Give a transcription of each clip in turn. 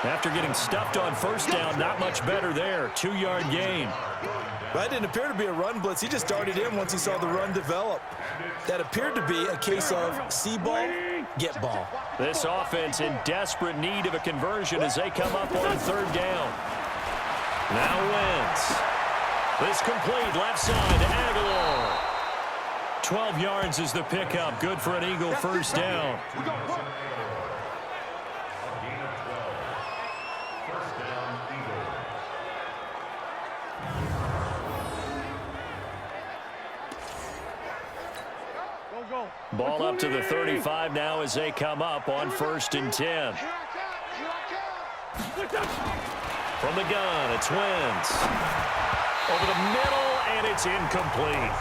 After getting stuffed on first down, not much better there. 2-yard gain. That didn't appear to be a run blitz. He just darted in once he saw the run develop. That appeared to be a case of see ball, get ball. This offense in desperate need of a conversion as they come up on 3rd down. Now Wentz. This complete left side to Aguilar. 12 yards is the pickup. Good for an Eagle first down. Ball up to the 35 now as they come up on 1st and 10. From the gun, it's Wentz. Over the middle, and it's incomplete.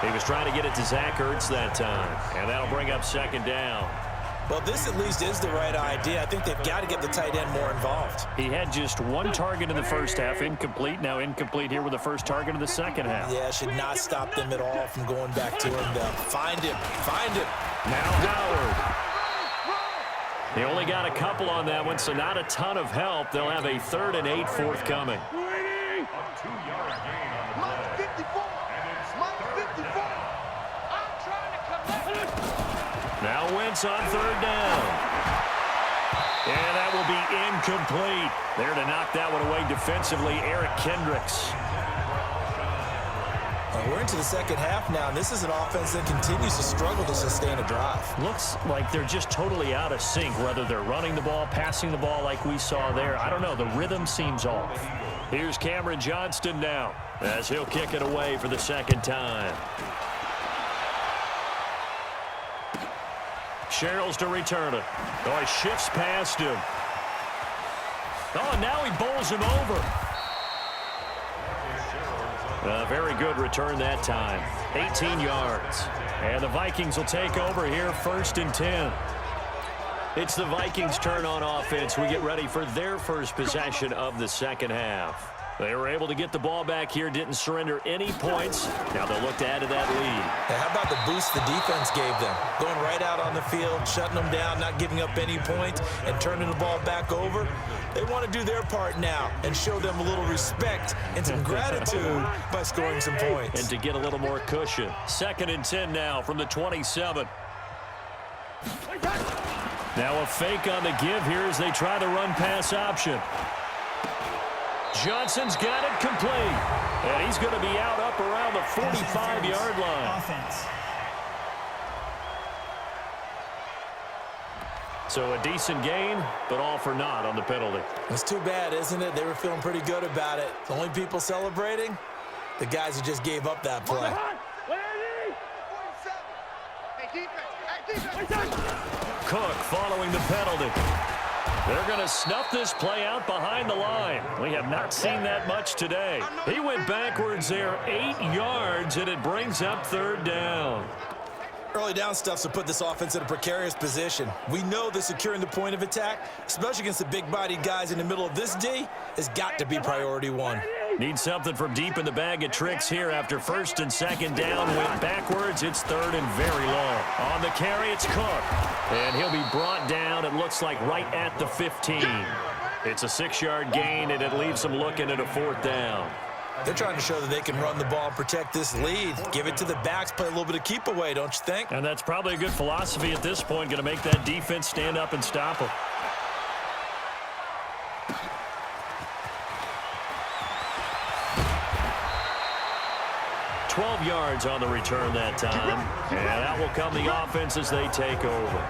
He was trying to get it to Zach Ertz that time, and that'll bring up 2nd down. Well, this at least is the right idea. I think they've got to get the tight end more involved. He had just 1 target in the first half, incomplete. Now incomplete here with the first target of the second half. Yeah, should not stop them at all from going back to him. Find him. Find him. Now Howard. He only got a couple on that one, so not a ton of help. They'll have a 3rd and 8 forthcoming. Now Wentz on 3rd down. And that will be incomplete. There to knock that one away defensively, Eric Kendricks. We're into the second half now, and this is an offense that continues to struggle to sustain a drive. Looks like they're just totally out of sync, whether they're running the ball, passing the ball like we saw there. I don't know. The rhythm seems off. Here's Cameron Johnston now as he'll kick it away for the 2nd time. Sherrills to return it. Oh, he shifts past him. Oh, and now he bowls him over. A very good return that time. 18 yards. And the Vikings will take over here 1st and 10. It's the Vikings' turn on offense. We get ready for their first possession of the second half. They were able to get the ball back here, didn't surrender any points. Now they'll look to add to that lead. Now, how about the boost the defense gave them? Going right out on the field, shutting them down, not giving up any points, and turning the ball back over. They want to do their part now and show them a little respect and some gratitude by scoring some points. And to get a little more cushion. 2nd and 10 now from the 27. Now a fake on the give here as they try the run-pass option. Johnson's got it complete. And he's going to be out up around the 45-yard line. Offense. So a decent gain, but all for naught on the penalty. It's too bad, isn't it? They were feeling pretty good about it. The only people celebrating, the guys who just gave up that play. Cook following the penalty. They're going to snuff this play out behind the line. We have not seen that much today. He went backwards there 8 yards, and it brings up 3rd down. Early down stuff to put this offense in a precarious position. We know that securing the point of attack, especially against the big-bodied guys in the middle of this D, has got to be priority 1. Need something from deep in the bag of tricks here after 1st and 2nd down. Went backwards. It's 3rd and very long. On the carry, it's Cook. And he'll be brought down, it looks like, right at the 15. It's a 6-yard gain, and it leaves them looking at a 4th down. They're trying to show that they can run the ball and protect this lead. Give it to the backs, play a little bit of keep away, don't you think? And that's probably a good philosophy at this point. Going to make that defense stand up and stop them. $12 yards on the return that time. And that will come the offense as they take over.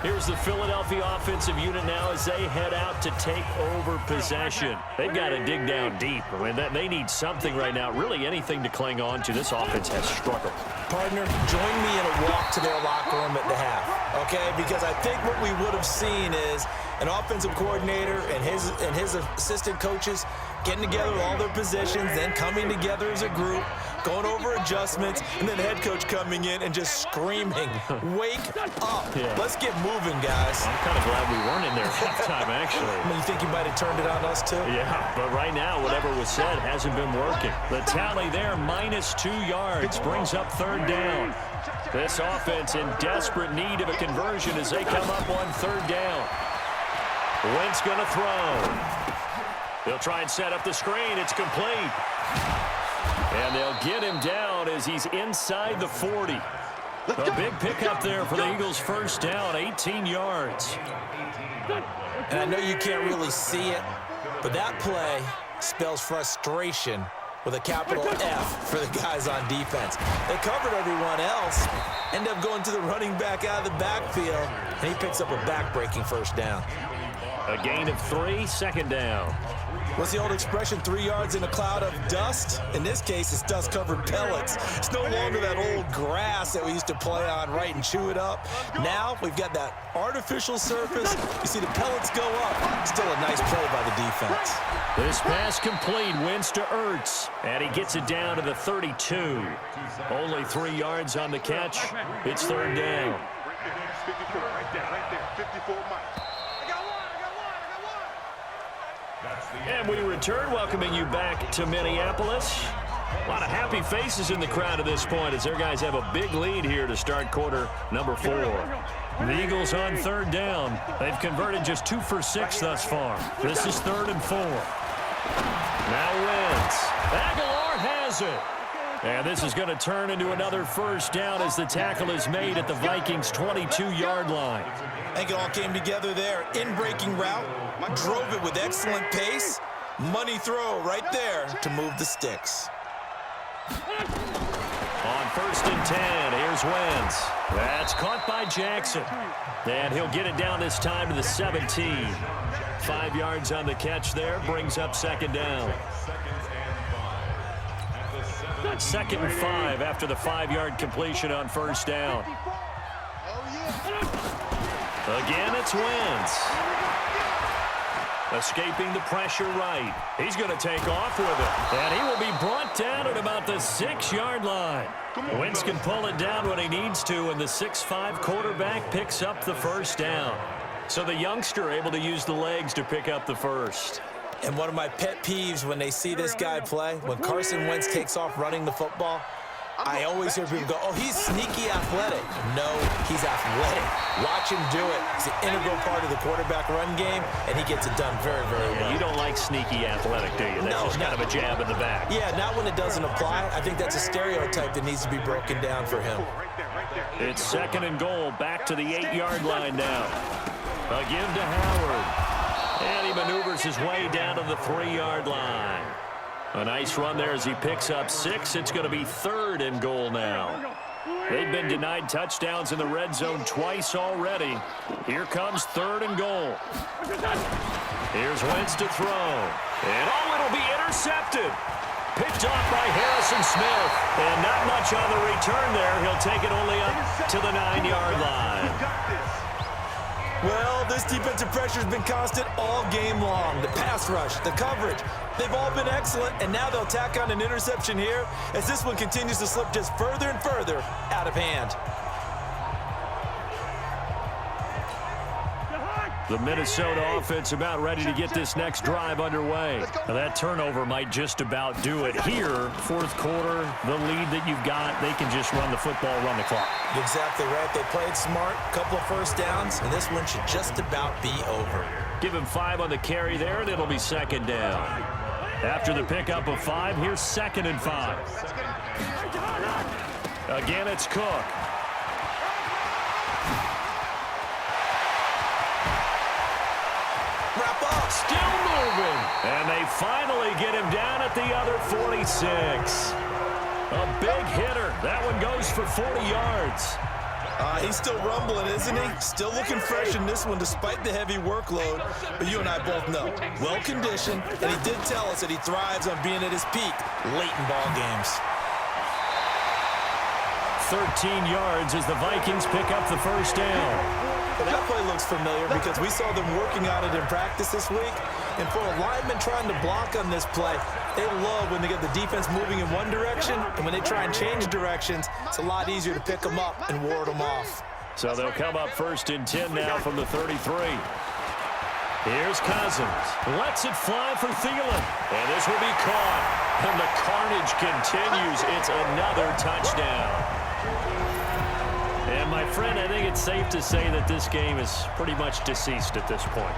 Here's the Philadelphia offensive unit now as they head out to take over possession. They've got to dig down deep. I mean, they need something right now, really anything to cling on to. This offense has struggled. Partner, join me in a walk to their locker room at the half, okay? Because I think what we would have seen is an offensive coordinator and his assistant coaches getting together with all their positions, then coming together as a group, going over adjustments, and then the head coach coming in and just screaming, wake up. Yeah. Let's get moving, guys. I'm kind of glad we weren't in there at halftime, actually. I mean, you think you might have turned it on us, too? Yeah, but right now, whatever was said hasn't been working. The tally there, -2 yards, brings up 3rd down. This offense in desperate need of a conversion as they come up on 3rd down. Wentz going to throw. They'll try and set up the screen. It's complete. And they'll get him down as he's inside the 40. A big pickup there for the Eagles' first down, 18 yards. And I know you can't really see it, but that play spells frustration with a capital F for the guys on defense. They covered everyone else, end up going to the running back out of the backfield, and he picks up a back-breaking first down. A gain of 3, second down. What's the old expression, 3 yards in a cloud of dust? In this case, it's dust-covered pellets. It's no longer that old grass that we used to play on, right, and chew it up. Now we've got that artificial surface. You see the pellets go up. Still a nice play by the defense. This pass complete, Wentz to Ertz, and he gets it down to the 32. Only 3 yards on the catch. It's third down. And we return, welcoming you back to Minneapolis. A lot of happy faces in the crowd at this point as their guys have a big lead here to start quarter number 4. The Eagles on third down. They've converted just 2 for 6 thus far. This is 3rd and 4. Now Wentz. Aguilar has it. And this is going to turn into another first down as the tackle is made at the Vikings' 22-yard line. I think it all came together there. In-breaking route, drove it with excellent pace. Money throw right there to move the sticks. On 1st and 10, here's Wentz. That's caught by Jackson. And he'll get it down this time to the 17. 5 yards on the catch there, brings up second down. 2nd and 5 after the 5-yard completion on first down. Again, it's Wentz. Escaping the pressure right. He's going to take off with it. And he will be brought down at about the 6-yard line. Wentz can pull it down when he needs to, and the 6'5" quarterback picks up the first down. So the youngster able to use the legs to pick up the first. And one of my pet peeves when they see this guy play, when Carson Wentz takes off running the football, I always hear people go, oh, he's sneaky athletic. No, he's athletic. Watch him do it. It's an integral part of the quarterback run game, and he gets it done very, very well. You don't like sneaky athletic, do you? That's just kind of a jab in the back. Yeah, not when it doesn't apply. I think that's a stereotype that needs to be broken down for him. It's 2nd and goal, back to the 8-yard line now. A give to Howard. And he maneuvers his way down to the 3-yard line. A nice run there as he picks up 6. It's going to be 3rd and goal now. They've been denied touchdowns in the red zone twice already. Here comes 3rd and goal. Here's Wentz to throw. And it'll be intercepted. Picked off by Harrison Smith. And not much on the return there. He'll take it only up to the 9-yard line. Well, this defensive pressure has been constant all game long. The pass rush, the coverage, they've all been excellent, and now they'll tack on an interception here as this one continues to slip just further and further out of hand. The Minnesota offense about ready to get this next drive underway. Now that turnover might just about do it here. 4th quarter, the lead that you've got, they can just run the football, run the clock. Exactly right. They played smart, couple of first downs, and this one should just about be over. Give him 5 on the carry there, and it'll be 2nd down. After the pickup of 5, here's 2nd and 5. Again, it's Cook. Wrap up. Still moving. And they finally get him down at the other 46. A big hitter. That one goes for 40 yards. He's still rumbling, isn't he? Still looking fresh in this one despite the heavy workload. But you and I both know, well-conditioned, and he did tell us that he thrives on being at his peak late in ball games. 13 yards as the Vikings pick up the first down. Well, that play looks familiar because we saw them working on it in practice this week. And for a lineman trying to block on this play, they love when they get the defense moving in one direction, and when they try and change directions, it's a lot easier to pick them up and ward them off. So they'll come up 1st and 10 now from the 33. Here's Cousins. Lets it fly for Thielen. And this will be caught. And the carnage continues. It's another touchdown. And my friend, I think it's safe to say that this game is pretty much deceased at this point.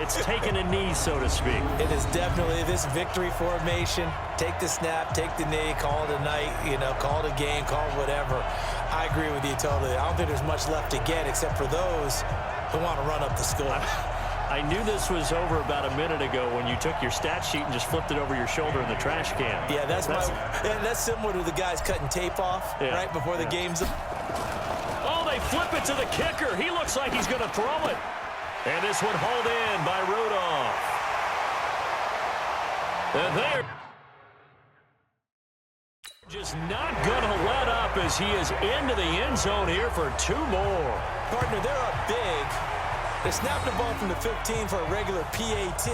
It's taken a knee, so to speak. It is definitely this victory formation. Take the snap, take the knee, call it a night, call it a game, call it whatever. I agree with you totally. I don't think there's much left to get except for those who want to run up the score. I knew this was over about a minute ago when you took your stat sheet and just flipped it over your shoulder in the trash can. Yeah, that's similar to the guys cutting tape off right before the game's up. Oh, they flip it to the kicker. He looks like he's going to throw it. And this one hauled in by Rudolph. And there. Just not going to let up as he is into the end zone here for 2 more. Partner, they're up big. They snapped the ball from the 15 for a regular PAT,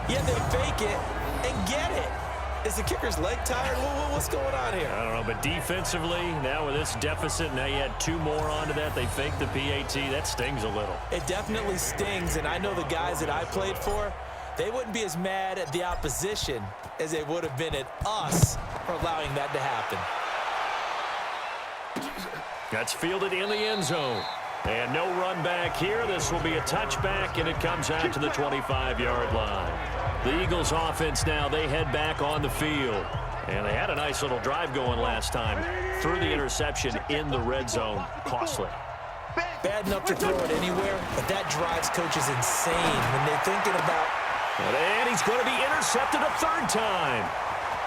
yet they fake it and get it. Is the kicker's leg tired? What's going on here? I don't know, but defensively, now with this deficit, now you add 2 more onto that. They faked the PAT. That stings a little. It definitely stings, and I know the guys that I played for, they wouldn't be as mad at the opposition as they would have been at us for allowing that to happen. That's fielded in the end zone. And no run back here. This will be a touchback, and it comes out to the 25-yard line. The Eagles offense now, they head back on the field. And they had a nice little drive going last time. Threw the interception in the red zone. Costly. Bad enough to throw it anywhere, but that drives coaches insane when they're thinking about. And he's going to be intercepted a 3rd time.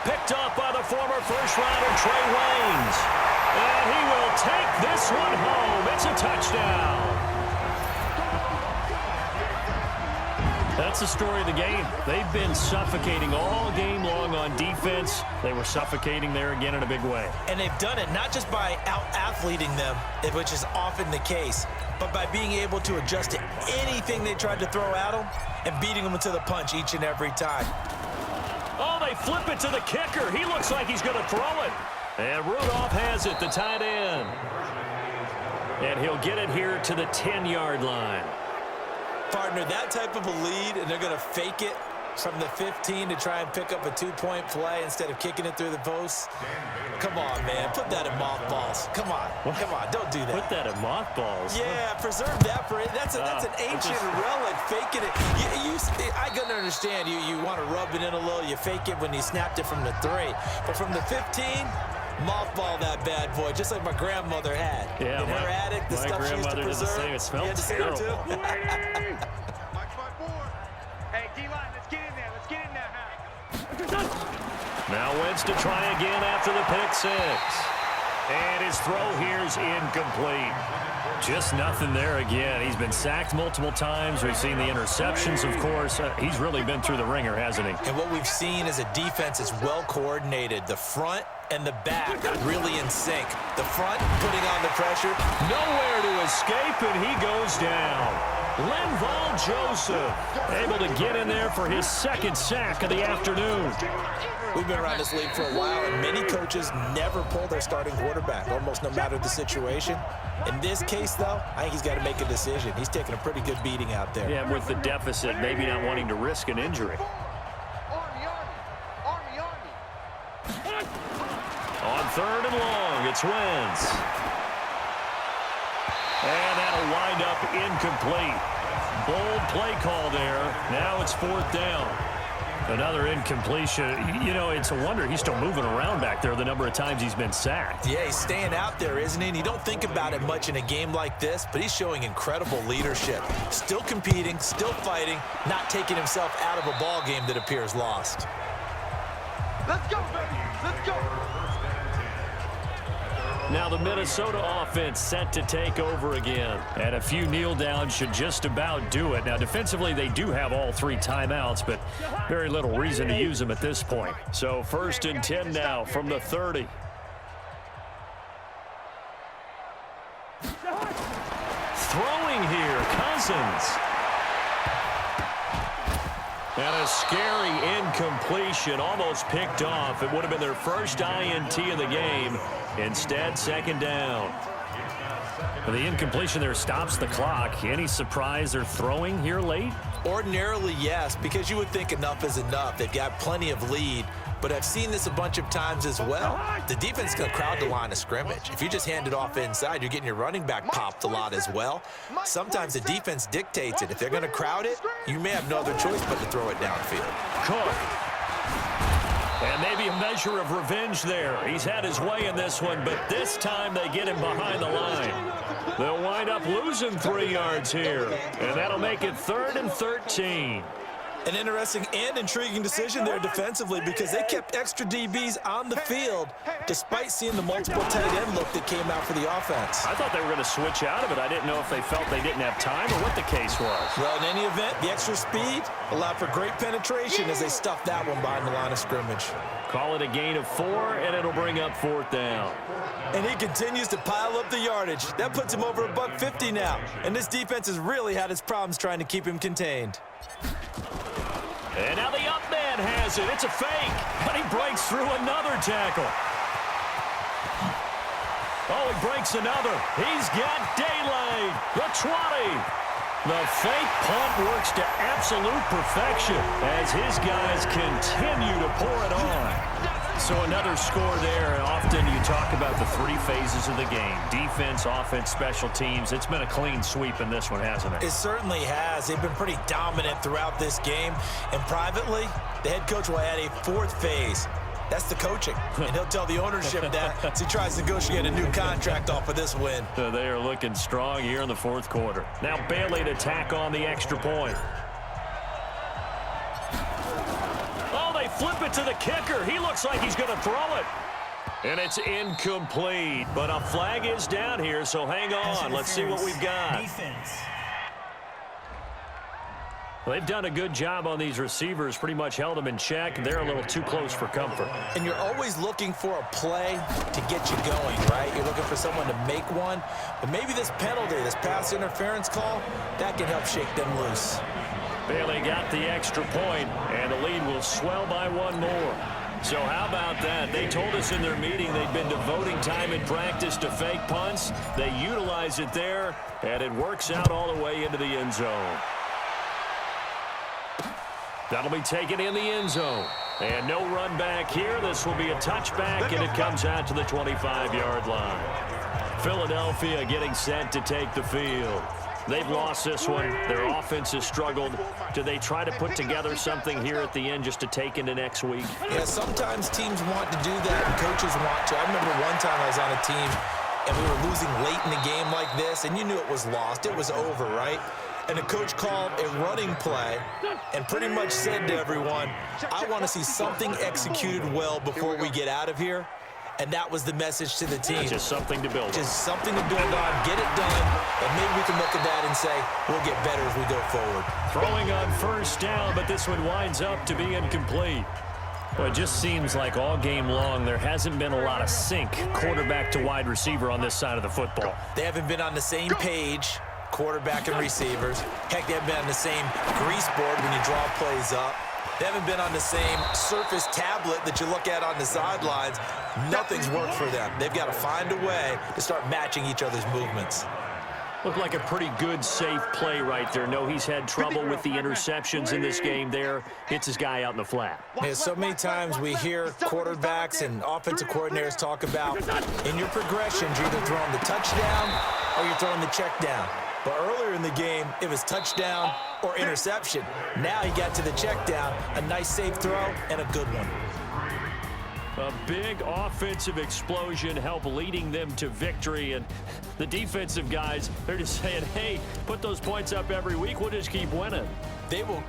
Picked up by the former first-rounder Trey Waynes. And he will take this one home. It's a touchdown. That's the story of the game. They've been suffocating all game long on defense. They were suffocating there again in a big way. And they've done it not just by out-athleting them, which is often the case, but by being able to adjust to anything they tried to throw at them and beating them to the punch each and every time. Oh, they flip it to the kicker. He looks like he's going to throw it. And Rudolph has it, the tight end. And he'll get it here to the 10-yard line. Partner, that type of a lead, and they're going to fake it from the 15 to try and pick up a 2-point play instead of kicking it through the post. Come on, man. Put that in mothballs. Come on. What? Come on. Don't do that. Put that in mothballs? Yeah, preserve that for it. That's an ancient relic, faking it. I can understand you want to rub it in a little. You fake it when you snapped it from the 3. But from the 15, mothball that bad boy, just like my grandmother had. Yeah, in her attic, the stuff she used to preserve. It smells terrible. Hey, D-line, let's get in there. Let's get in there now. Now Wentz to try again after the pick 6. And his throw here is incomplete. Just nothing there again. He's been sacked multiple times. We've seen the interceptions, of course. He's really been through the ringer, hasn't he? And what we've seen is a defense is well coordinated. The front and the back really in sync. The front putting on the pressure. Nowhere to escape, and he goes down. Linval Joseph able to get in there for his 2nd sack of the afternoon. We've been around this league for a while, and many coaches never pull their starting quarterback, almost no matter the situation. In this case, though, I think he's got to make a decision. He's taking a pretty good beating out there. Yeah, with the deficit, maybe not wanting to risk an injury. Army. On 3rd and long, it's Wentz. And that'll wind up incomplete. Bold play call there. Now it's 4th down. Another incompletion. It's a wonder he's still moving around back there the number of times he's been sacked. Yeah, he's staying out there, isn't he? And you don't think about it much in a game like this, but he's showing incredible leadership. Still competing, still fighting, not taking himself out of a ball game that appears lost. Let's go, baby. Let's go. Now the Minnesota offense set to take over again. And a few kneel downs should just about do it. Now defensively they do have all 3 timeouts, but very little reason to use them at this point. So 1st and 10 now from the 30. Throwing here, Cousins. And a scary incompletion, almost picked off. It would have been their first INT of the game. Instead, 2nd down. The incompletion there stops the clock. Any surprise they're throwing here late? Ordinarily, yes, because you would think enough is enough. They've got plenty of lead, but I've seen this a bunch of times as well. The defense is going to crowd the line of scrimmage. If you just hand it off inside, you're getting your running back popped a lot as well. Sometimes the defense dictates it. If they're going to crowd it, you may have no other choice but to throw it downfield. Cook. And maybe a measure of revenge there. He's had his way in this one, but this time they get him behind the line. They'll wind up losing 3 yards here, and that'll make it 3rd and 13. An interesting and intriguing decision there defensively because they kept extra DBs on the field despite seeing the multiple tight end look that came out for the offense. I thought they were going to switch out of it. I didn't know if they felt they didn't have time or what the case was. Well, in any event, the extra speed allowed for great penetration as they stuffed that one behind the line of scrimmage. Call it a gain of 4, and it'll bring up 4th down. And he continues to pile up the yardage. That puts him over $150 now. And this defense has really had its problems trying to keep him contained. And now the up man has it. It's a fake, but he breaks through another tackle. Oh, he breaks another. He's got daylight. The 20. The fake punt works to absolute perfection as his guys continue to pour it on. So another score there. Often you talk about the 3 phases of the game. Defense, offense, special teams. It's been a clean sweep in this one, hasn't it? It certainly has. They've been pretty dominant throughout this game. And privately, the head coach will add a 4th phase. That's the coaching. And he'll tell the ownership that as he tries to negotiate a new contract off of this win. So they are looking strong here in the 4th quarter. Now Bailey to tack on the extra point. Flip it to the kicker. He looks like he's going to throw it. And it's incomplete. But a flag is down here, so hang on. Let's see what we've got. Well, they've done a good job on these receivers. Pretty much held them in check. They're a little too close for comfort. And you're always looking for a play to get you going, right? You're looking for someone to make one. But maybe this penalty, this pass interference call, that can help shake them loose. Bailey got the extra point, and the lead will swell by 1 more. So how about that? They told us in their meeting they'd been devoting time in practice to fake punts. They utilize it there, and it works out all the way into the end zone. That'll be taken in the end zone. And no run back here. This will be a touchback, and it comes out to the 25-yard line. Philadelphia getting set to take the field. They've lost this one. Their offense has struggled. Do they try to put together something here at the end just to take into next week? Yeah, sometimes teams want to do that and coaches want to. I remember one time I was on a team and we were losing late in the game like this, and you knew it was lost. It was over, right? And the coach called a running play and pretty much said to everyone, I want to see something executed well before we get out of here. And that was the message to the team. Just something to build on. Just something to build on, get it done, and maybe we can look at that and say, we'll get better as we go forward. Throwing on 1st down, but this one winds up to be incomplete. Well, it just seems like all game long there hasn't been a lot of sync quarterback to wide receiver on this side of the football. They haven't been on the same page, quarterback and receivers. Heck, they haven't been on the same grease board when you draw plays up. They haven't been on the same Surface tablet that you look at on the sidelines. Nothing's worked for them. They've got to find a way to start matching each other's movements. Looked like a pretty good, safe play right there. No, he's had trouble with the interceptions in this game there. Hits his guy out in the flat. Yeah, so many times we hear quarterbacks and offensive coordinators talk about in your progressions, you're either throwing the touchdown or you're throwing the check down. But earlier in the game, it was touchdown or interception. Now he got to the check down, a nice safe throw, and a good one. A big offensive explosion helped leading them to victory. And the defensive guys, they're just saying, hey, put those points up every week. We'll just keep winning. They will